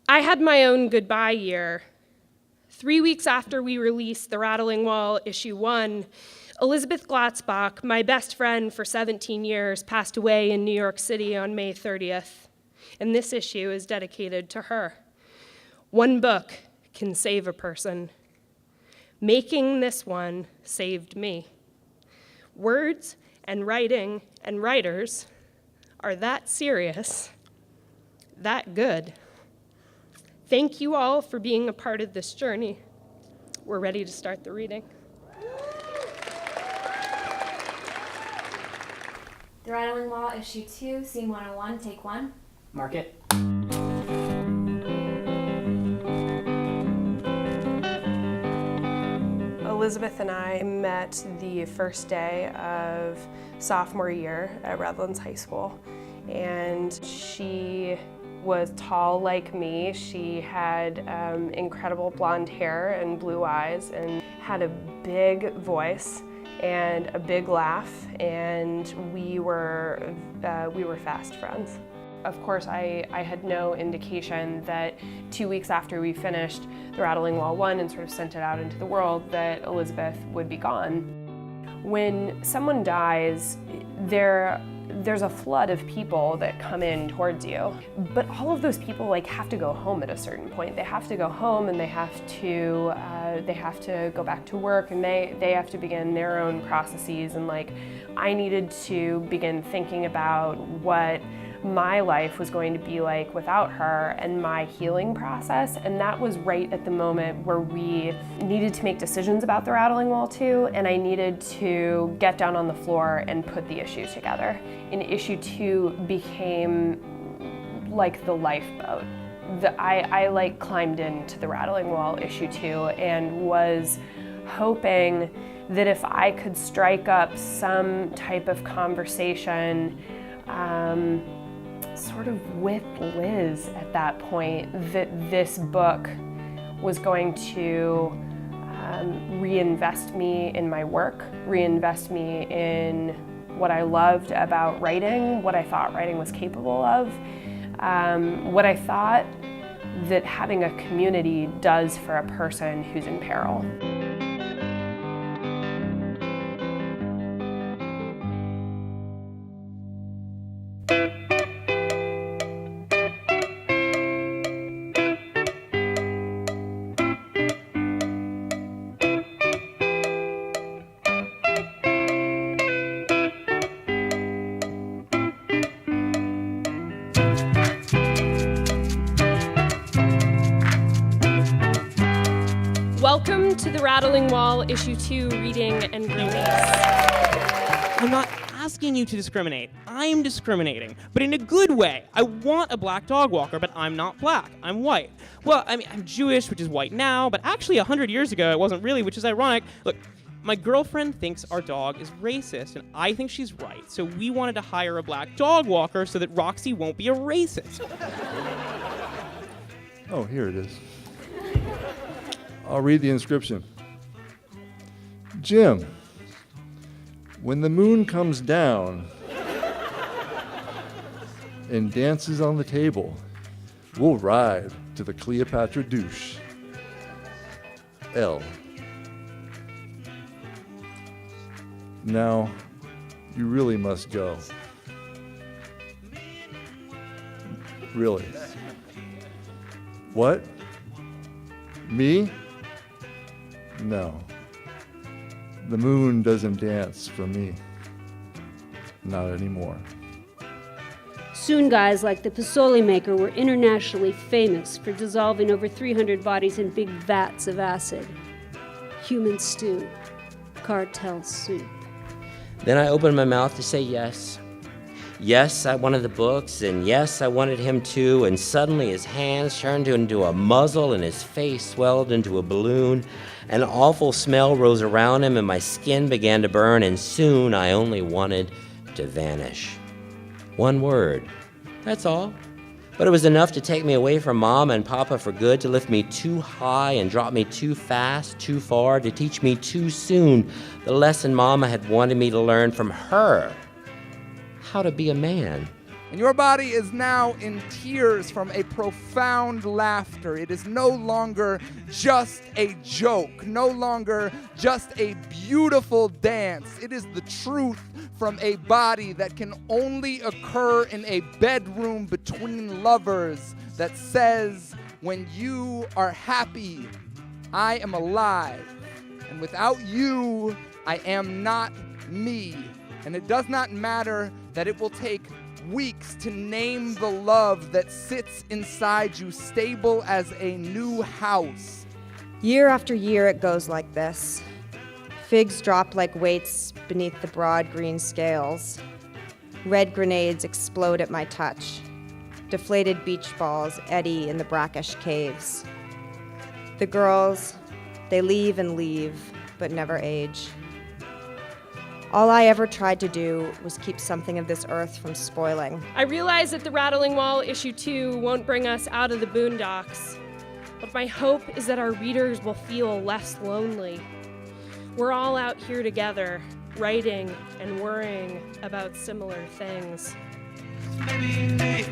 I had my own goodbye year. 3 weeks after we released The Rattling Wall, issue 1, Elizabeth Glatzbach, my best friend for 17 years, passed away in New York City on May 30th, and this issue is dedicated to her. One book can save a person. Making this one saved me. Words and writing and writers are that serious, that good. Thank you all for being a part of this journey. We're ready to start the reading. The Rattling Wall, issue 2, scene 101, take 1. Mark it. Elizabeth and I met the first day of sophomore year at Redlands High School, and she was tall like me. She had incredible blonde hair and blue eyes and had a big voice and a big laugh, and we were fast friends. Of course, I had no indication that 2 weeks after we finished The Rattling Wall 1 and sort of sent it out into the world that Elizabeth would be gone. When someone dies, there's a flood of people that come in towards you, but all of those people have to go home at a certain point. They have to go home and they have to go back to work, and they have to begin their own processes. And I needed to begin thinking about what my life was going to be like without her and my healing process, and that was right at the moment where we needed to make decisions about The Rattling Wall 2, and I needed to get down on the floor and put the issues together. And issue 2 became like the lifeboat. I climbed into The Rattling Wall issue 2 and was hoping that if I could strike up some type of conversation sort of with Liz at that point, that this book was going to reinvest me in my work, reinvest me in what I loved about writing, what I thought writing was capable of, what I thought that having a community does for a person who's in peril. Welcome to The Rattling Wall, issue 2, reading and release. I'm not asking you to discriminate. I'm discriminating, but in a good way. I want a black dog walker, but I'm not black. I'm white. Well, I mean, I'm Jewish, which is white now, but actually 100 years ago it wasn't really, which is ironic. Look, my girlfriend thinks our dog is racist, and I think she's right, so we wanted to hire a black dog walker so that Roxy won't be a racist. Oh, here it is. I'll read the inscription. Jim, when the moon comes down and dances on the table, we'll ride to the Cleopatra douche. L. Now, you really must go. Really. What? Me? No. The moon doesn't dance for me. Not anymore. Soon guys like the POUSSON maker were internationally famous for dissolving over 300 bodies in big vats of acid. Human stew. Cartel soup. Then I opened my mouth to say yes. Yes, I wanted the books, and yes, I wanted him too, and suddenly his hands turned into a muzzle and his face swelled into a balloon. An awful smell rose around him and my skin began to burn, and soon I only wanted to vanish. One word, that's all. But it was enough to take me away from Mom and Papa for good, to lift me too high and drop me too fast, too far, to teach me too soon the lesson Mama had wanted me to learn from her. How to be a man. And your body is now in tears from a profound laughter. It is no longer just a joke, no longer just a beautiful dance. It is the truth from a body that can only occur in a bedroom between lovers that says, when you are happy, I am alive. And without you, I am not me. And it does not matter that it will take weeks to name the love that sits inside you, stable as a new house. Year after year it goes like this. Figs drop like weights beneath the broad green scales. Red grenades explode at my touch. Deflated beach balls eddy in the brackish caves. The girls, they leave and leave, but never age. All I ever tried to do was keep something of this earth from spoiling. I realize that the Rattling Wall issue 2 won't bring us out of the boondocks, but my hope is that our readers will feel less lonely. We're all out here together, writing and worrying about similar things. Maybe